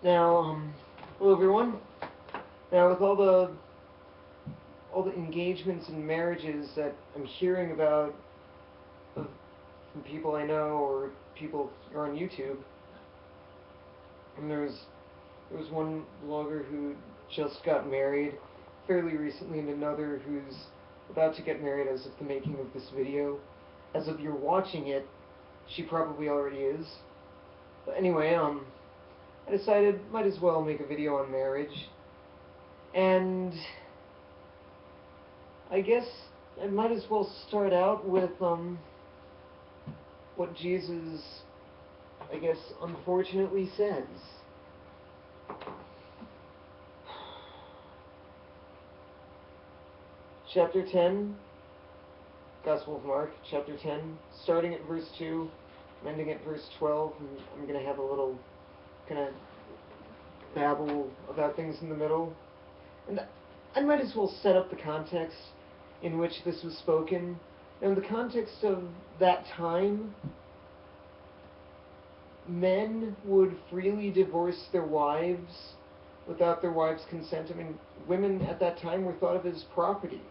Now, hello everyone. Now, with all the engagements and marriages that I'm hearing about from people I know or people who are on YouTube, and there was one blogger who just got married fairly recently, and another who's about to get married as of the making of this video. As of you're watching it, she probably already is. But anyway, I decided might as well make a video on marriage. And I guess I might as well start out with what Jesus, I guess, unfortunately says. Chapter 10, Gospel of Mark, chapter 10, starting at verse 2, ending at verse 12, and I'm going to have a little kind of babble about things in the middle. And I might as well set up the context in which this was spoken. Now, in the context of that time, men would freely divorce their wives without their wives' consent. I mean, women at that time were thought of as property.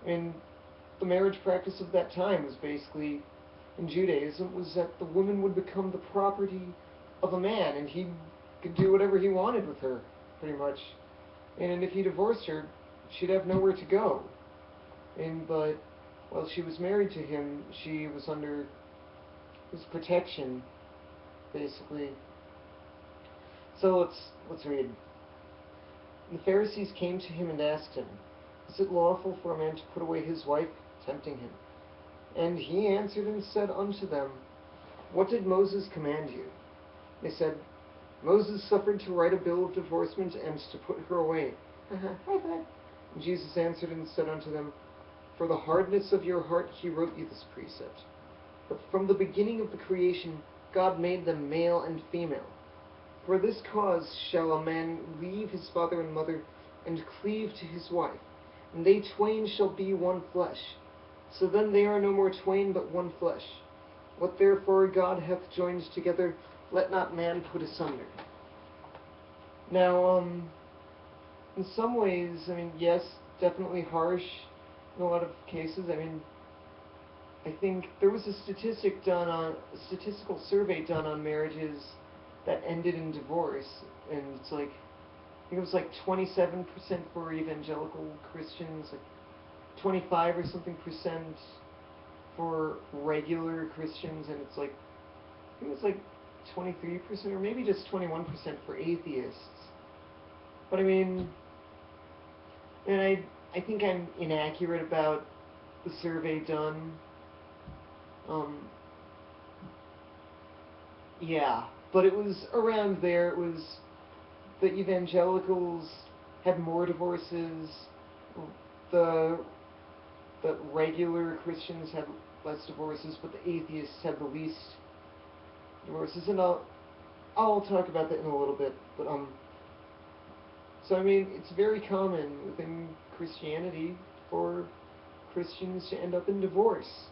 I mean, the marriage practice of that time was basically, in Judaism, was that the woman would become the property of a man, and he could do whatever he wanted with her, pretty much. And if he divorced her, she'd have nowhere to go. But while she was married to him, she was under his protection, basically. So let's read. The Pharisees came to him and asked him, "Is it lawful for a man to put away his wife?" tempting him. And he answered and said unto them, "What did Moses command you?" They said, "Moses suffered to write a bill of divorcement and to put her away." High five. And Jesus answered and said unto them, "For the hardness of your heart he wrote you this precept. But from the beginning of the creation God made them male and female. For this cause shall a man leave his father and mother, and cleave to his wife, and they twain shall be one flesh. So then they are no more twain, but one flesh. What therefore God hath joined together, let not man put asunder." Now, in some ways, I mean, yes, definitely harsh in a lot of cases. I mean, I think there was a statistical survey done on marriages that ended in divorce, and it's like, I think it was like 27% for evangelical Christians, like 25 or something percent for regular Christians, and it's like, I think it's like 23% or maybe just 21% for atheists. But I mean, and I think I'm inaccurate about the survey done. Yeah, but it was around there. It was the evangelicals had more divorces, the regular Christians had less divorces, but the atheists had the least divorces. And I'll talk about that in a little bit. But so I mean, it's very common within Christianity for Christians to end up in divorce.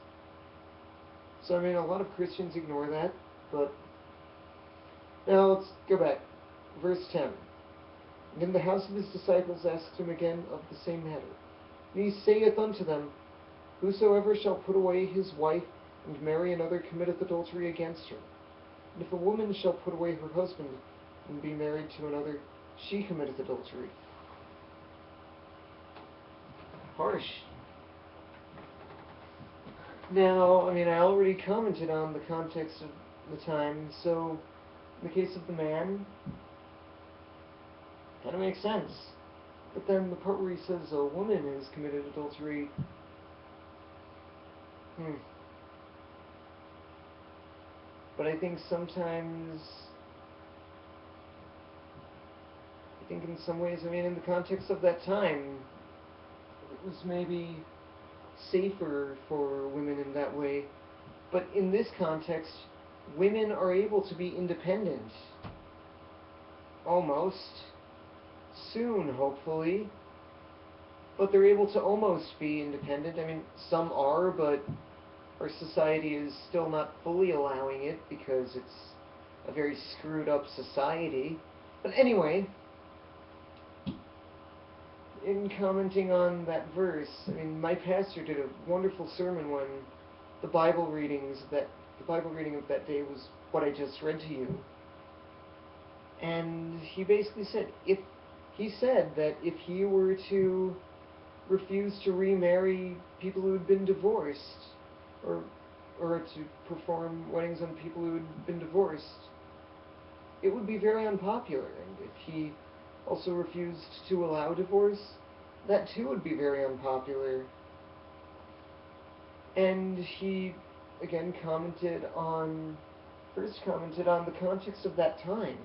So I mean, a lot of Christians ignore that, but now let's go back. Verse 10. And in the house of his disciples asked him again of the same matter. And he saith unto them, Whosoever shall put away his wife and marry another committeth adultery against her. And if a woman shall put away her husband and be married to another, she committeth adultery. Harsh. Now, I mean, I already commented on the context of the time, so in the case of the man, kind of makes sense. But then the part where he says a woman has committed adultery, But I think sometimes, in some ways, I mean, in the context of that time, it was maybe safer for women in that way. But in this context, women are able to be independent. Almost. Soon, hopefully. But they're able to almost be independent. I mean, some are, but our society is still not fully allowing it because it's a very screwed up society. But anyway, in commenting on that verse, I mean, my pastor did a wonderful sermon when the Bible reading of that day was what I just read to you. And he basically said that if he were to refuse to remarry people who had been divorced, or to perform weddings on people who had been divorced, it would be very unpopular. And if he also refused to allow divorce, that too would be very unpopular. And he again first commented on the context of that time.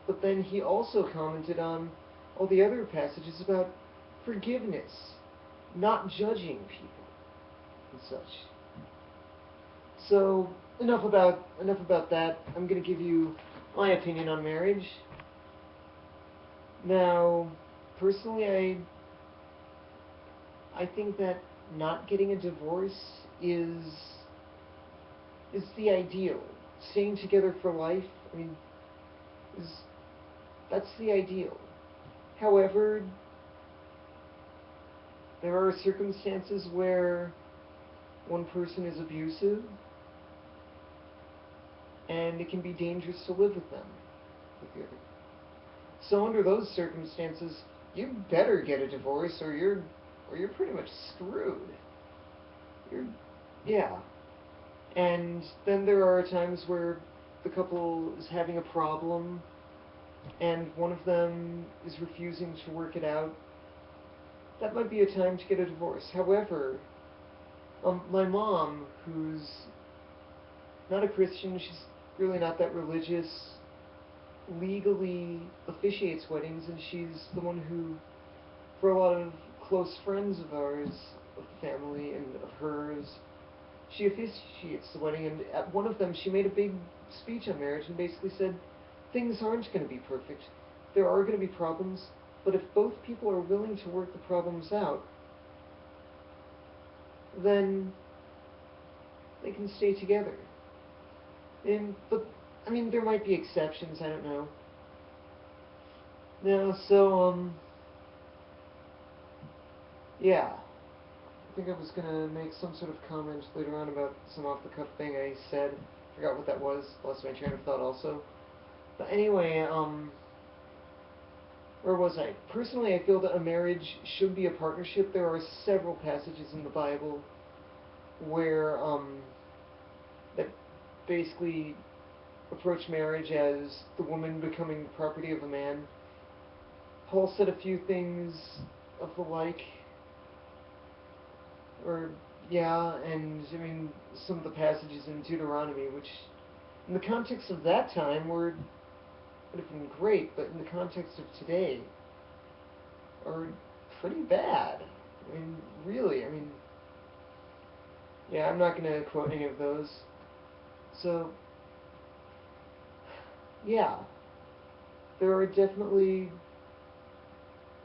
But then he also commented on all the other passages about forgiveness, not judging people, and such. So enough about that. I'm going to give you my opinion on marriage. Now, personally, I think that not getting a divorce is the ideal. Staying together for life, I mean, that's the ideal. However, there are circumstances where one person is abusive, and it can be dangerous to live with them, with the other. So under those circumstances, you better get a divorce, or you're pretty much screwed. Yeah. And then there are times where the couple is having a problem, and one of them is refusing to work it out. That might be a time to get a divorce. However, my mom, who's not a Christian, she's really not that religious, legally officiates weddings, and she's the one who, for a lot of close friends of ours, of the family and of hers, she officiates the wedding. And at one of them, she made a big speech on marriage and basically said, things aren't going to be perfect. There are going to be problems, but if both people are willing to work the problems out, then they can stay together. But I mean, there might be exceptions, I don't know. Now, so, yeah. I think I was gonna make some sort of comment later on about some off-the-cuff thing I said. Forgot what that was. Lost my train of thought also. But anyway, where was I? Personally, I feel that a marriage should be a partnership. There are several passages in the Bible where, that basically approach marriage as the woman becoming the property of a man. Paul said a few things of the like, and I mean, some of the passages in Deuteronomy, which in the context of that time would have been great, but in the context of today are pretty bad. I mean, really, yeah, I'm not going to quote any of those. So, yeah, there are definitely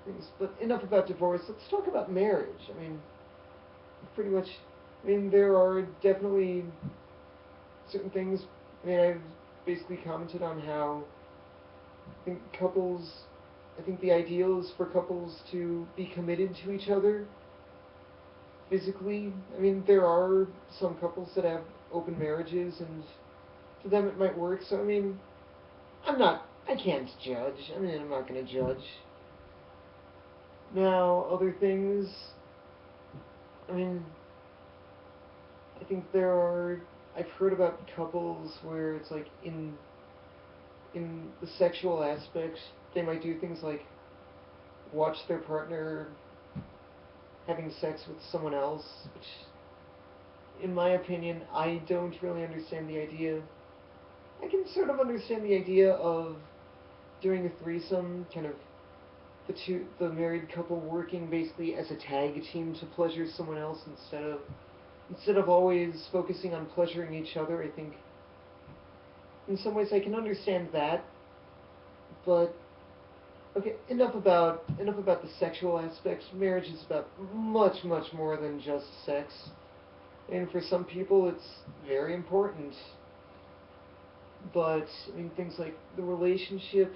things, but enough about divorce. Let's talk about marriage. There are definitely certain things. I've basically commented on how I think the ideal is for couples to be committed to each other physically. There are some couples that have open marriages, and for them it might work. So, I can't judge. I'm not going to judge. Now, other things, I think I've heard about couples where it's like in the sexual aspect, they might do things like watch their partner having sex with someone else, which, in my opinion, I don't really understand the idea. I can sort of understand the idea of doing a threesome, kind of the married couple working basically as a tag team to pleasure someone else instead of always focusing on pleasuring each other. I think in some ways I can understand that, but okay, enough about the sexual aspects. Marriage is about much more than just sex, and for some people it's very important. But, I mean, things like the relationship,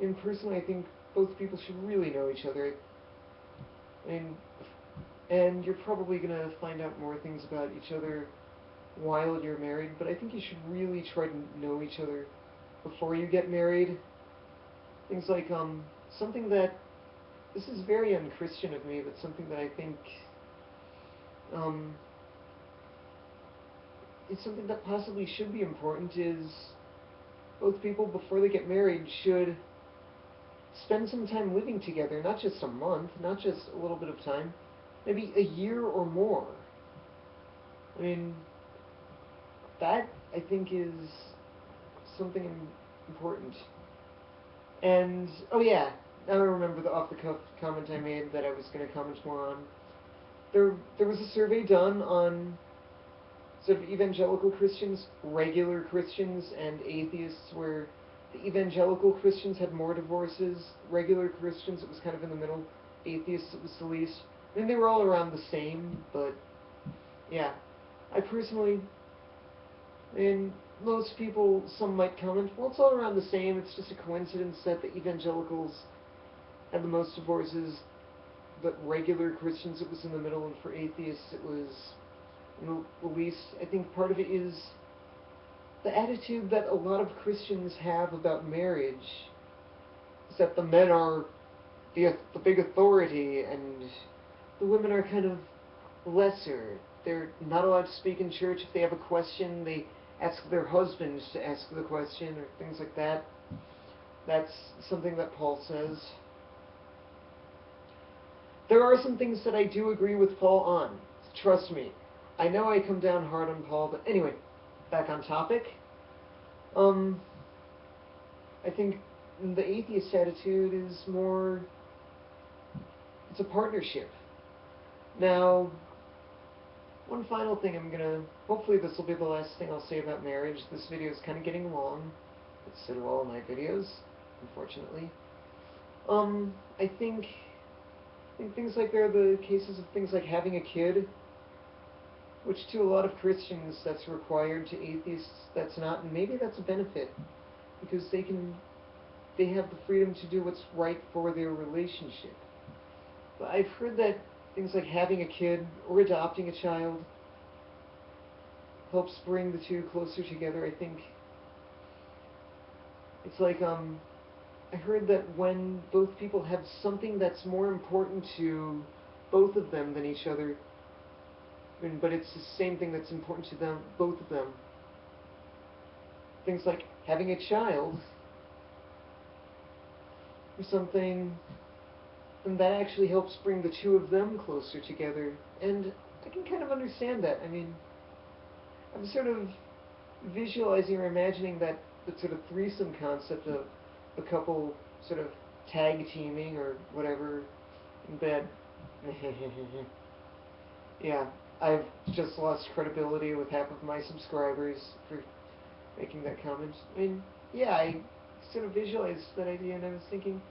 and personally, I think both people should really know each other. I mean, and you're probably going to find out more things about each other while you're married, but I think you should really try to know each other before you get married. Things like, something that, this is very unchristian of me, but something that I think, um, it's something that possibly should be important is both people, before they get married, should spend some time living together, not just a month, not just a little bit of time, maybe a year or more. I mean, that, I think, is something important. And, oh yeah, now I remember the off-the-cuff comment I made that I was going to comment more on. There was a survey done on sort of evangelical Christians, regular Christians, and atheists, where the evangelical Christians had more divorces. Regular Christians, it was kind of in the middle. Atheists, it was the least. I mean, they were all around the same, but yeah. I personally, and most people, some might comment, well, it's all around the same. It's just a coincidence that the evangelicals had the most divorces, but regular Christians, it was in the middle, and for atheists, it was the least. I think part of it is the attitude that a lot of Christians have about marriage is that the men are the big authority and the women are kind of lesser. They're not allowed to speak in church. If they have a question, they ask their husbands to ask the question or things like that. That's something that Paul says. There are some things that I do agree with Paul on. Trust me. I know I come down hard on Paul, but anyway, back on topic. I think the atheist attitude is more, it's a partnership. Now, one final thing hopefully this will be the last thing I'll say about marriage. This video is kind of getting long. It's sort of all my videos, unfortunately. I think things like there are the cases of things like having a kid, which to a lot of Christians that's required, to atheists that's not, and maybe that's a benefit, because they have the freedom to do what's right for their relationship. But I've heard that things like having a kid or adopting a child helps bring the two closer together. I think it's like, I heard that when both people have something that's more important to both of them than each other, but it's the same thing that's important to them, both of them. Things like having a child or something, and that actually helps bring the two of them closer together. And I can kind of understand that. I mean, I'm sort of visualizing or imagining that the sort of threesome concept of the couple sort of tag teaming or whatever in bed. Yeah, I've just lost credibility with half of my subscribers for making that comment. I mean, yeah, I sort of visualized that idea, and I was thinking,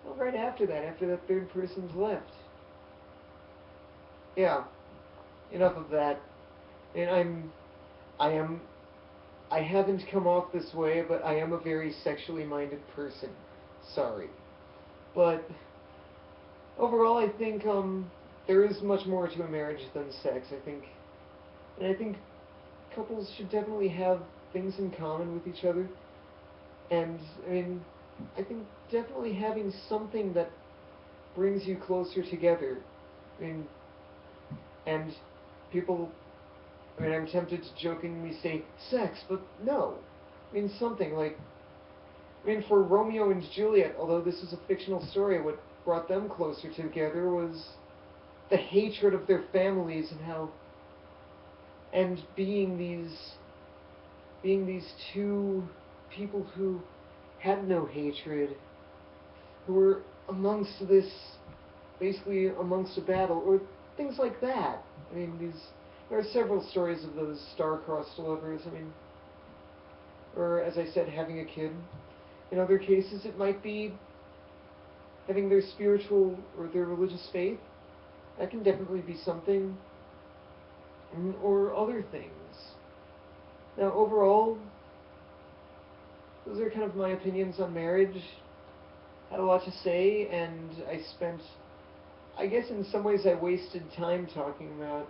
well, right after that third person's left. Yeah, enough of that. And I haven't come off this way, but I am a very sexually minded person. Sorry. But overall, I think there is much more to a marriage than sex. I think couples should definitely have things in common with each other. And I mean, I think definitely having something that brings you closer together. I mean, and people, I mean, I'm tempted to jokingly say sex, but no. I mean, something like, I mean, for Romeo and Juliet, although this is a fictional story, what brought them closer together was the hatred of their families and how, and being these two people who had no hatred, who were amongst this, basically amongst a battle, or things like that. I mean, there are several stories of those star-crossed lovers. I mean, or as I said, having a kid. In other cases, it might be having their spiritual or their religious faith. That can definitely be something, or other things. Now, overall, those are kind of my opinions on marriage. Had a lot to say, and I guess in some ways I wasted time talking about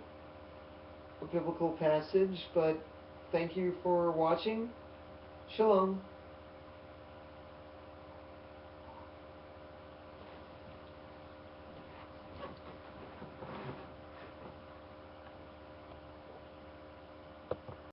a biblical passage, but thank you for watching. Shalom.